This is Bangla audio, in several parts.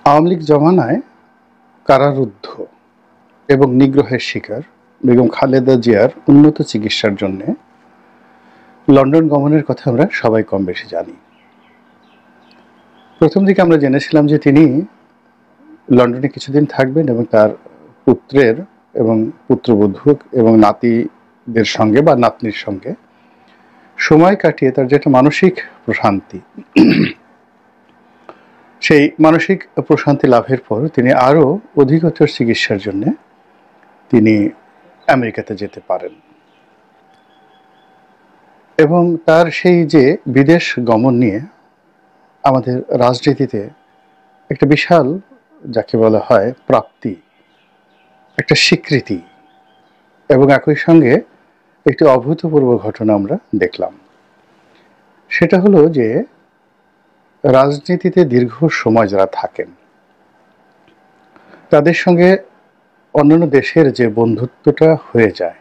আওয়ামী লীগ জমানায় কারারুদ্ধ এবং নিগ্রহের শিকার বেগম খালেদা জিয়ার উন্নত চিকিৎসার জন্য লন্ডন গমনের কথা আমরা সবাই কম বেশি জানি। প্রথম দিকে আমরা জেনেছিলাম যে তিনি লন্ডনে কিছুদিন থাকবেন এবং তার পুত্রের এবং পুত্রবধূ এবং নাতিদের সঙ্গে বা নাতনির সঙ্গে সময় কাটিয়ে তার যেটা মানসিক প্রশান্তি, সেই মানসিক প্রশান্তি লাভের পর তিনি আরও অধিকতর চিকিৎসার জন্য তিনি আমেরিকাতে যেতে পারেন এবং তার সেই যে বিদেশ গমন নিয়ে আমাদের রাজনীতিতে একটা বিশাল, যাকে বলা হয় প্রাপ্তি, একটা স্বীকৃতি এবং একই সঙ্গে একটি অভূতপূর্ব ঘটনা আমরা দেখলাম। সেটা হলো যে রাজনীতিতে দীর্ঘ সময় যারা থাকেন তাদের সঙ্গে অন্যান্য দেশের যে বন্ধুত্বটা হয়ে যায়,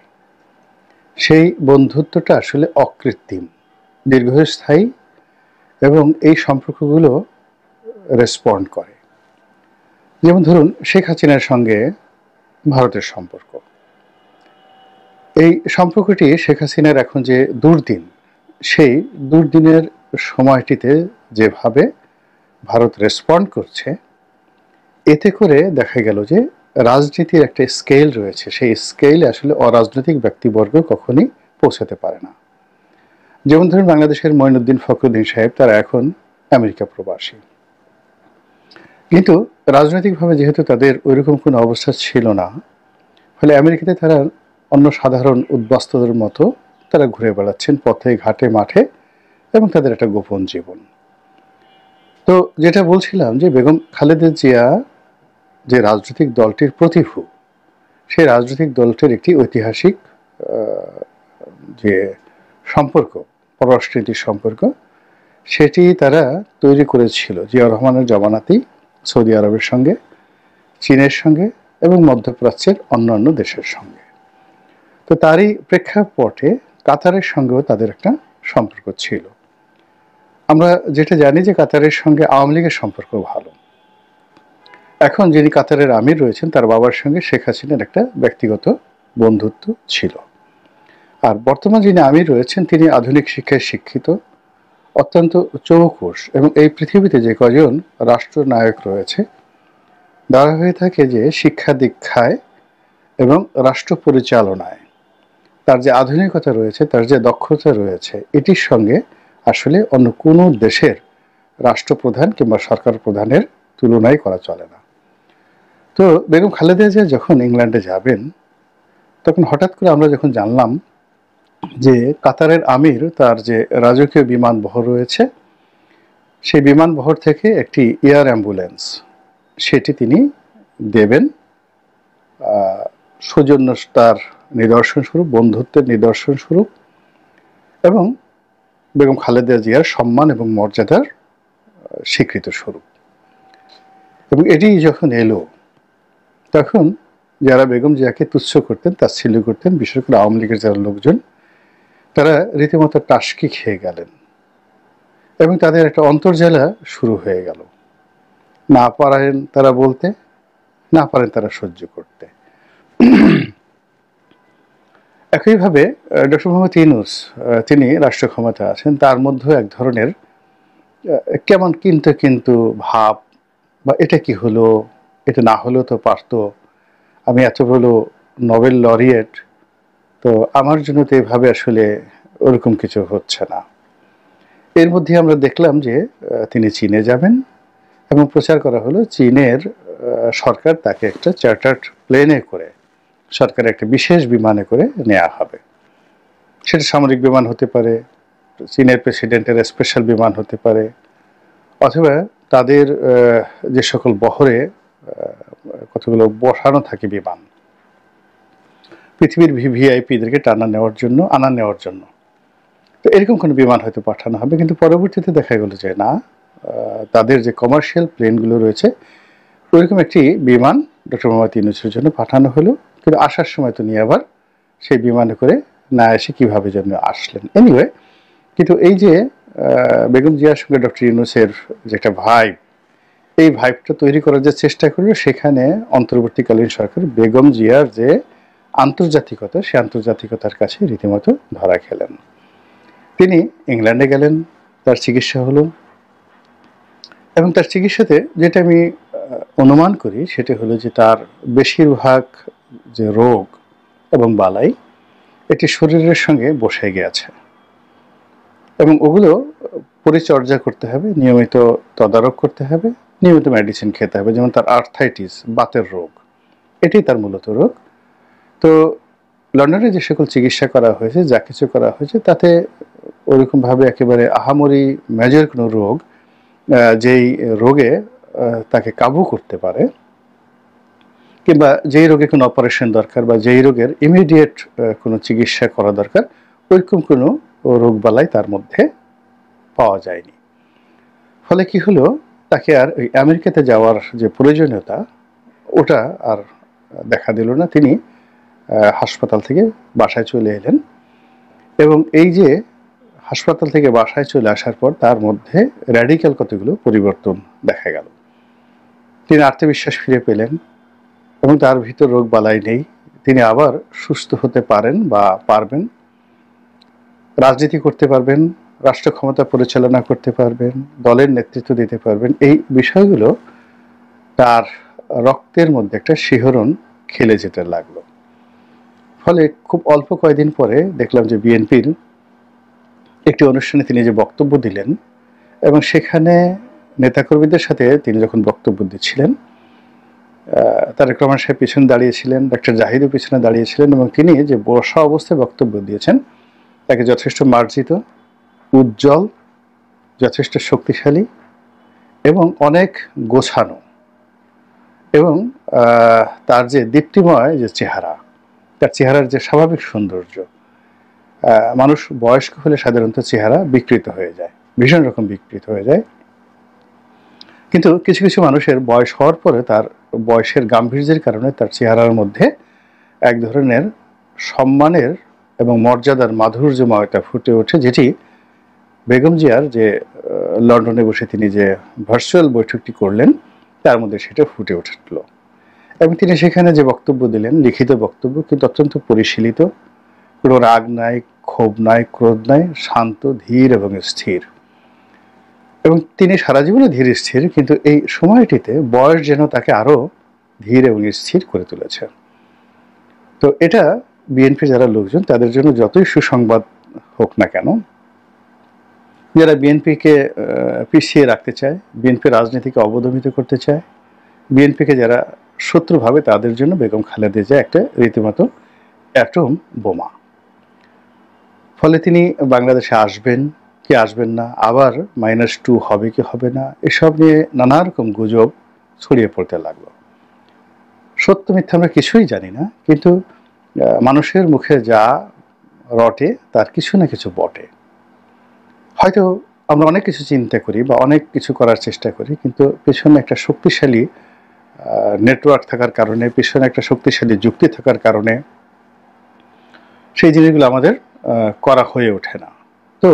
সেই বন্ধুত্বটা আসলে অকৃত্রিম, দীর্ঘস্থায়ী এবং এই সম্পর্কগুলো রেসপন্ড করে। যেমন ধরুন শেখ হাসিনার সঙ্গে ভারতের সম্পর্ক, এই সম্পর্কটি শেখ হাসিনার এখন যে দুর্দিন, সেই দুর্দিনের সময়টিতে যেভাবে ভারত রেসপন্ড করছে, এতে করে দেখা গেল যে রাজনীতির একটা স্কেল রয়েছে, সেই স্কেলে আসলে অরাজনৈতিক ব্যক্তিবর্গ কখনই পৌঁছাতে পারে না। যেমন ধরুন বাংলাদেশের মঈনুদ্দিন ফখরুদ্দিন সাহেব, তারা এখন আমেরিকা প্রবাসী, কিন্তু রাজনৈতিকভাবে যেহেতু তাদের ওইরকম কোনো অবস্থা ছিল না, ফলে আমেরিকাতে তারা অন্য সাধারণ উদ্বাস্তুদের মতো তারা ঘুরে বেড়াচ্ছেন পথে ঘাটে মাঠে এবং তাদের একটা গোপন জীবন। তো যেটা বলছিলাম যে বেগম খালেদা জিয়া যে রাজনৈতিক দলটির প্রতিভূ, সেই রাজনৈতিক দলটির একটি ঐতিহাসিক যে সম্পর্ক, পররাষ্ট্রনীতির সম্পর্ক, সেটি তারা তৈরি করেছিল জিয়াউর রহমানের জমানাতেই সৌদি আরবের সঙ্গে, চীনের সঙ্গে এবং মধ্যপ্রাচ্যের অন্যান্য দেশের সঙ্গে। তো তারই প্রেক্ষাপটে কাতারের সঙ্গেও তাদের একটা সম্পর্ক ছিল। আমরা যেটা জানি যে কাতারের সঙ্গে আওয়ামী লীগের সম্পর্ক ভালো। এখন যিনি কাতারের আমির রয়েছেন, তার বাবার সঙ্গে শেখ হাসিনার একটা ব্যক্তিগত বন্ধুত্ব ছিল। আর বর্তমান যিনি আমির রয়েছেন, তিনি আধুনিক শিক্ষায় শিক্ষিত, অত্যন্ত চৌকুশ এবং এই পৃথিবীতে যে কজন রাষ্ট্রনায়ক রয়েছে তারা হয়ে থাকে যে শিক্ষা দীক্ষায় এবং রাষ্ট্র পরিচালনায় তার যে আধুনিকতা রয়েছে, তার যে দক্ষতা রয়েছে, এটির সঙ্গে আসলে অন্য কোনো দেশের রাষ্ট্রপ্রধান কিংবা সরকার প্রধানের তুলনাই করা চলে না। তো বেগম খালেদা জিয়া যখন ইংল্যান্ডে যাবেন, তখন হঠাৎ করে আমরা যখন জানলাম যে কাতারের আমির তার যে রাজকীয় বিমানবহর রয়েছে, সেই বিমানবহর থেকে একটি এয়ার অ্যাম্বুলেন্স সেটি তিনি দেবেন সৌজন্যতার নিদর্শন স্বরূপ, বন্ধুত্বের নিদর্শন স্বরূপ এবং বেগম খালেদা জিয়ার সম্মান এবং মর্যাদার স্বীকৃত স্বরূপ। এবং এটি যখন এলো, তখন যারা বেগম জিয়াকে তুচ্ছ করতেন, তাচ্ছিল্য করতেন, বিশেষ করে আওয়ামী লীগের যারা লোকজন, তারা রীতিমতো টাসকি খেয়ে গেলেন এবং তাদের একটা অন্তর্জ্বালা শুরু হয়ে গেল। না পারেন তারা বলতে, না পারেন তারা সহ্য করতে। একইভাবে ডক্টর মোহাম্মদ ইউনূস, তিনি রাষ্ট্র ক্ষমতা আছেন, তার মধ্যে এক ধরনের কেমন কিন্তু কিন্তু ভাব, বা এটা কি হলো, এটা না হলেও তো পারতো, আমি এত বড় নোবেল লরিয়েট, তো আমার জন্য তো এভাবে আসলে ওরকম কিছু হচ্ছে না। এর মধ্যে আমরা দেখলাম যে তিনি চীনে যাবেন এবং প্রচার করা হলো চীনের সরকার তাকে একটা চার্টার্ড প্লেনে করে, সরকারের একটা বিশেষ বিমানে করে নেওয়া হবে। সেটা সামরিক বিমান হতে পারে, চীনের প্রেসিডেন্টের স্পেশাল বিমান হতে পারে, অথবা তাদের যে সকল বহরে কতগুলো বসানো থাকে বিমান, পৃথিবীর ভিভিআইপিদেরকে আনা নেওয়ার জন্য। তো এরকম কোনো বিমান হয়তো পাঠানো হবে, কিন্তু পরবর্তীতে দেখা গেল যে না, তাদের যে কমার্শিয়াল প্লেনগুলো রয়েছে ওইরকম একটি বিমান ডক্টর মোহাম্মদ ইউনূসের জন্য পাঠানো হলো, কিন্তু আসার সময় তো নিয়ে আবার সেই বিমানে করে না এসে কীভাবে যেন আসলেন। এনিওয়ে, কিন্তু এই যে বেগম জিয়ার সঙ্গে ডক্টর ইউনূসের যে একটা ভাইব, এই ভাইবটা তৈরি করার যে চেষ্টা করল, সেখানে অন্তর্বর্তীকালীন সরকার বেগম জিয়ার যে আন্তর্জাতিকতা, সে আন্তর্জাতিকতার কাছে রীতিমতো ধরা খেলেন। তিনি ইংল্যান্ডে গেলেন, তার চিকিৎসা হলো, এবং তার চিকিৎসাতে যেটা আমি অনুমান করি সেটা হলো যে তার বেশিরভাগ যে রোগ এবং বালাই এটি শরীরের সঙ্গে বসে গিয়েছে, এবং ওগুলো পরিচর্যা করতে হবে, নিয়মিত তদারক করতে হবে, নিয়মিত মেডিসিন খেতে হবে। যেমন তার আর্থাইটিস, বাতের রোগ, এটাই তার মূলত রোগ। তো লন্ডনে যে সকল চিকিৎসা করা হয়েছে, যা কিছু করা হয়েছে, তাতে ওরকমভাবে একেবারে আহামরি মেজর কোনো রোগ, যেই রোগে তাকে কাবু করতে পারে, কিংবা যেই রোগে কোনো অপারেশন দরকার বা যেই রোগের ইমিডিয়েট কোনো চিকিৎসা করা দরকার, ওইরকম কোনো রোগবালাই তার মধ্যে পাওয়া যায়নি। ফলে কি হলো, তাকে আর ওই আমেরিকাতে যাওয়ার যে প্রয়োজনীয়তা, ওটা আর দেখা দিল না। তিনি হাসপাতাল থেকে বাসায় চলে এলেন, এবং এই যে হাসপাতাল থেকে বাসায় চলে আসার পর তার মধ্যে র্যাডিক্যাল কতগুলো পরিবর্তন দেখা গেল। তিনি আত্মবিশ্বাস ফিরে পেলেন, এবং তার ভিতর রোগ বালাই নেই। তিনি আবার সুস্থ হতে পারেন বা পারবেন, রাজনীতি করতে পারবেন, রাষ্ট্র ক্ষমতা পরিচালনা করতে পারবেন, দলের নেতৃত্ব দিতে পারবেন। এই বিষয়গুলো তার রক্তের মধ্যে একটা শিহরণ খেলে যেতে লাগলো। ফলে খুব অল্প কয়েকদিন পরে দেখলাম যে বিএনপির একটি অনুষ্ঠানে তিনি যে বক্তব্য দিলেন, এবং সেখানে নেতাকর্মীদের সাথে তিনি যখন বক্তব্য দিচ্ছিলেন, তারেক রহমান সাহেব পিছনে দাঁড়িয়েছিলেন, ডক্টর জাহিদও পিছনে দাঁড়িয়েছিলেন, এবং তিনি যে বসা অবস্থায় বক্তব্য দিয়েছেন, তাকে যথেষ্ট মার্জিত, উজ্জ্বল, যথেষ্ট শক্তিশালী এবং অনেক গোছানো, এবং তার যে দীপ্তিময় যে চেহারা, তার চেহারার যে স্বাভাবিক সৌন্দর্য, মানুষ বয়স্ক হলে সাধারণত চেহারা বিকৃত হয়ে যায়, ভীষণ রকম বিকৃত হয়ে যায়। কিন্তু কিছু কিছু মানুষের বয়স হওয়ার পরে তার বয়সের গাম্ভীর্যের কারণে তার চেহারার মধ্যে এক ধরনের সম্মানের এবং মর্যাদার মাধুর্যময়তা ফুটে ওঠে, যেটি বেগম জিয়ার যে লন্ডনে বসে তিনি যে ভার্চুয়াল বৈঠকটি করলেন, তার মধ্যে সেটা ফুটে উঠল। এবং তিনি সেখানে যে বক্তব্য দিলেন, লিখিত বক্তব্য, কিন্তু অত্যন্ত পরিশীলিত, কোনো রাগ নাই, ক্ষোভ নাই, ক্রোধ নাই, শান্ত, ধীর এবং স্থির। এবং তিনি সারা জীবনে ধীর স্থির, কিন্তু এই সময়টিতে বয়স যেন তাকে আরো ধীর এবং স্থির করে তুলেছে। তো এটা বিএনপি যারা লোকজন, তাদের জন্য যতই সুসংবাদ হোক না কেন, যারা বিএনপিকে পিছিয়ে রাখতে চায়, বিএনপি রাজনীতিকে অবদমিত করতে চায়, বিএনপিকে যারা শত্রু ভাবে, তাদের জন্য বেগম খালেদা জিয়া একটা রীতিমতো অ্যাটম বোমা। ফলে তিনি বাংলাদেশে আসবেন কি আসবেন না, আবার -2 হবে কি হবে না, এসব নিয়ে নানা রকম গুজব ছড়িয়ে পড়তে লাগলো। সত্য মিথ্যা আমরা কিছুই জানি না, কিন্তু মানুষের মুখে যা রটে তার কিছু না কিছু বটে। হয়তো আমরা অনেক কিছু চিন্তা করি বা অনেক কিছু করার চেষ্টা করি, কিন্তু পেছনে একটা শক্তিশালী নেটওয়ার্ক থাকার কারণে, পেছনে একটা শক্তিশালী যুক্তি থাকার কারণে সেই জিনিসগুলো আমাদের করা হয়ে ওঠে না। তো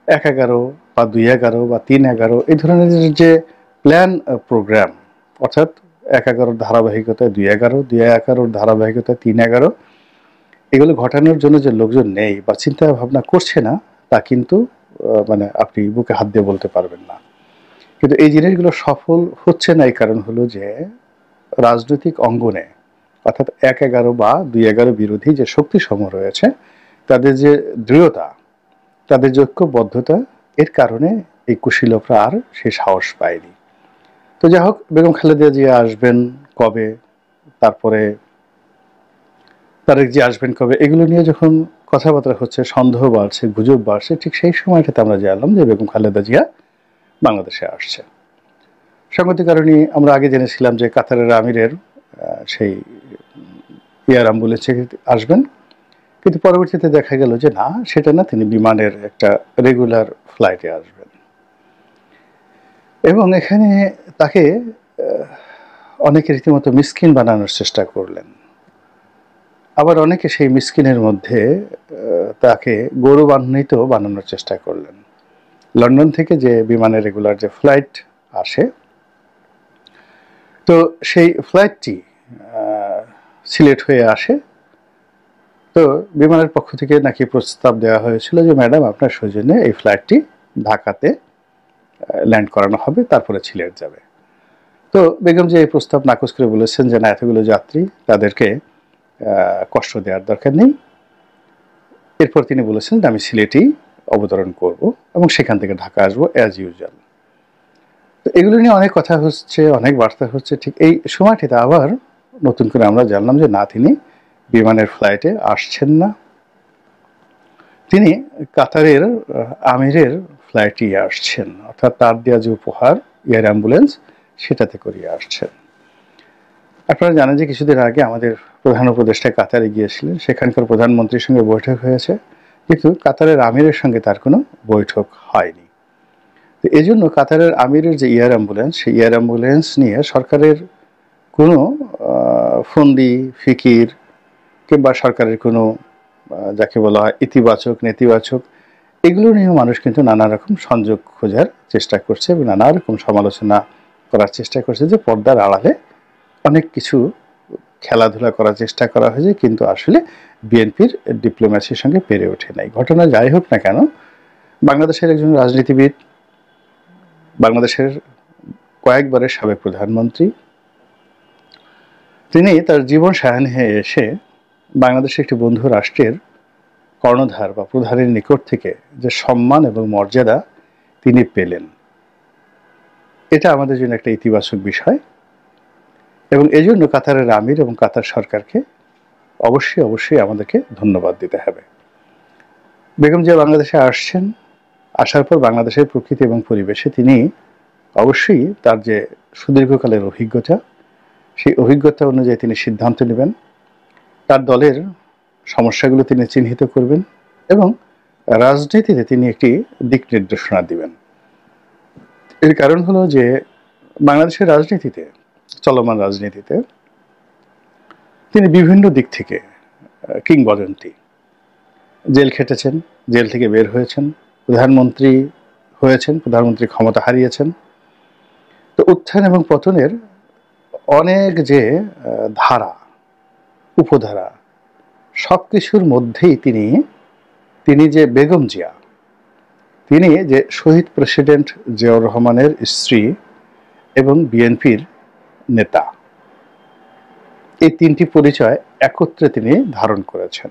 1-11 বা 2-11 বা 3-11 এই ধরনের যে প্ল্যান প্রোগ্রাম, অর্থাৎ 1-11 ধারাবাহিকতায় 2-11, 2-11 ধারাবাহিকতায় 3-11, এগুলো ঘটানোর জন্য যে লোকজন নেই বা চিন্তা ভাবনা করছে না, তা কিন্তু মানে আপনি বুকে হাত দিয়ে বলতে পারবেন না। কিন্তু এই জিনিসগুলো সফল হচ্ছে না, এই কারণ হলো যে রাজনৈতিক অঙ্গনে, অর্থাৎ 1-11 বা 2-11 বিরোধী যে শক্তি সমূহ রয়েছে, তাদের যে দৃঢ়তা, তাদের যে ঐক্যবদ্ধতা, এর কারণে এই কুশীলভরা আর সে সাহস পায়নি। তো যাই হোক, বেগম খালেদা জিয়া আসবেন কবে, তারপরে তারেক জিয়া আসবেন কবে, এগুলো নিয়ে যখন কথাবার্তা হচ্ছে, সন্দেহ বাড়ছে, গুজব বাড়ছে, ঠিক সেই সময়টাতে আমরা জানলাম যে বেগম খালেদা জিয়া বাংলাদেশে আসছে। সাংগতিক কারণে আমরা আগে জেনেছিলাম যে কাতারের আমিরের সেই এয়ার অ্যাম্বুলেন্সে আসবেন, কিন্তু পরবর্তীতে দেখা গেল যে না, সেটা না, তিনি বিমানের একটা রেগুলার ফ্লাইটে আসবেন। এবং এখানে তাকে অনেকে রীতিমতো মিসকিন বানানোর চেষ্টা করলেন, আবার অনেকে সেই মিসকিনের মধ্যে তাকে গৌরবান্বিত বানানোর চেষ্টা করলেন। লন্ডন থেকে যে বিমানের রেগুলার যে ফ্লাইট আসে, তো সেই ফ্লাইটটি সিলেট হয়ে আসে। তো বিমানের পক্ষ থেকে নাকি প্রস্তাব দেওয়া হয়েছিল যে ম্যাডাম আপনার সৌজন্যে এই ফ্লাইটটি ঢাকাতে ল্যান্ড করানো হবে, তারপরে সিলেট যাবে। তো বেগম যে এই প্রস্তাব নাকচ করে বলেছেন যে না, এতগুলো যাত্রী, তাদেরকে কষ্ট দেওয়ার দরকার নেই। এরপর তিনি বলেছেন যে আমি সিলেটেই অবতরণ করব এবং সেখান থেকে ঢাকা আসবো অ্যাজ ইউজুয়াল। তো এগুলো নিয়ে অনেক কথা হচ্ছে, অনেক বার্তা হচ্ছে। ঠিক এই সময়টিতে আবার নতুন করে আমরা জানলাম যে না, তিনি বিমানের ফ্লাইটে আসছেন না, তিনি কাতারের আমিরের ফ্লাইটে আসছেন, অর্থাৎ তার দেওয়া যে উপহার এয়ার অ্যাম্বুলেন্স সেটাতে করিয়ে আসছেন। আপনারা জানেন যে কিছুদিন আগে আমাদের প্রধান উপদেষ্টা কাতারে গিয়েছিলেন, সেখানকার প্রধানমন্ত্রীর সঙ্গে বৈঠক হয়েছে, কিন্তু কাতারের আমিরের সঙ্গে তার কোনো বৈঠক হয়নি। তো এই জন্য কাতারের আমিরের যে এয়ার অ্যাম্বুলেন্স, সেই এয়ার অ্যাম্বুলেন্স নিয়ে সরকারের কোনো ফন্দি ফিকির কিংবা সরকারের কোনো যাকে বলা হয় ইতিবাচক নেতিবাচক, এগুলো নিয়েও মানুষ কিন্তু নানা রকম সংযোগ খোঁজার চেষ্টা করছে এবং নানা রকম সমালোচনা করার চেষ্টা করছে যে পর্দার আড়ালে অনেক কিছু খেলাধুলা করার চেষ্টা করা হয়েছে, কিন্তু আসলে বিএনপির ডিপ্লোম্যাসির সঙ্গে পেরে ওঠে নাই। ঘটনা যাই হোক না কেন, বাংলাদেশের একজন রাজনীতিবিদ, বাংলাদেশের কয়েকবারের সাবেক প্রধানমন্ত্রী, তিনি তার জীবন সায়াহ্নে এসে বাংলাদেশের একটি বন্ধু রাষ্ট্রের কর্ণধার বা প্রধানের নিকট থেকে যে সম্মান এবং মর্যাদা তিনি পেলেন, এটা আমাদের জন্য একটা ইতিবাচক বিষয় এবং এই জন্য কাতারের আমির এবং কাতার সরকারকে অবশ্যই অবশ্যই আমাদেরকে ধন্যবাদ দিতে হবে। বেগম জিয়া বাংলাদেশে আসছেন, আসার পর বাংলাদেশের প্রকৃতি এবং পরিবেশে তিনি অবশ্যই তার যে সুদীর্ঘকালের অভিজ্ঞতা, সেই অভিজ্ঞতা অনুযায়ী তিনি সিদ্ধান্ত নেবেন, তার দলের সমস্যাগুলো তিনি চিহ্নিত করবেন এবং রাজনীতিতে তিনি একটি দিক নির্দেশনা দিবেন। এর কারণ হলো যে বাংলাদেশের রাজনীতিতে, চলমান রাজনীতিতে তিনি বিভিন্ন দিক থেকে কিংবদন্তি। জেল খেটেছেন, জেল থেকে বের হয়েছেন, প্রধানমন্ত্রী হয়েছেন, প্রধানমন্ত্রী ক্ষমতা হারিয়েছেন। তো উত্থান এবং পতনের অনেক যে ধারা উপধারা, সব কিছুর মধ্যেই তিনি যে বেগম জিয়া, তিনি যে শহীদ প্রেসিডেন্ট জিয়াউর রহমানের স্ত্রী এবং বিএনপির নেতা, এই তিনটি পরিচয় একত্রে তিনি ধারণ করেছেন।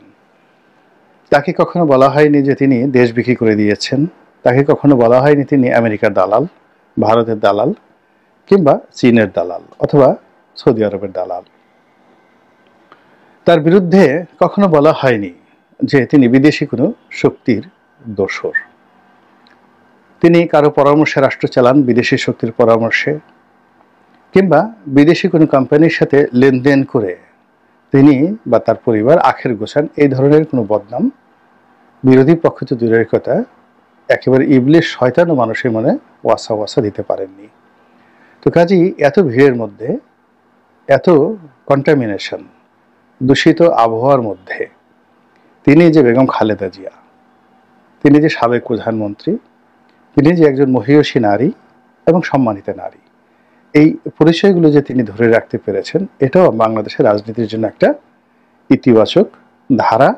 তাকে কখনো বলা হয়নি যে তিনি দেশ বিক্রি করে দিয়েছেন, তাকে কখনো বলা হয়নি তিনি আমেরিকার দালাল, ভারতের দালাল কিংবা চীনের দালাল অথবা সৌদি আরবের দালাল। তার বিরুদ্ধে কখনো বলা হয়নি যে তিনি বিদেশি কোনো শক্তির দোসর। তিনি কারো পরামর্শে রাষ্ট্র চালান, বিদেশি শক্তির পরামর্শে, কিংবা বিদেশি কোনো কোম্পানির সাথে লেনদেন করে তিনি বা তার পরিবার আখের গোছান, এই ধরনের কোনো বদনাম বিরোধী পক্ষ তো দূরের কথা, একেবারে ইবলিশ শয়তানও মানুষের মনে ওয়াসা ওয়াসা দিতে পারেননি। তো কাজেই এত ভিড়ের মধ্যে, এত কন্টামিনেশন, দূষিত আবহাওয়ার মধ্যে তিনি যে বেগম খালেদা জিয়া, তিনি যে সাবেক প্রধানমন্ত্রী, তিনি যে একজন মহিয়সী নারী এবং সম্মানিতা নারী, এই পরিচয়গুলো যে তিনি ধরে রাখতে পেরেছেন, এটাও বাংলাদেশের রাজনীতির জন্য একটা ইতিবাচক ধারা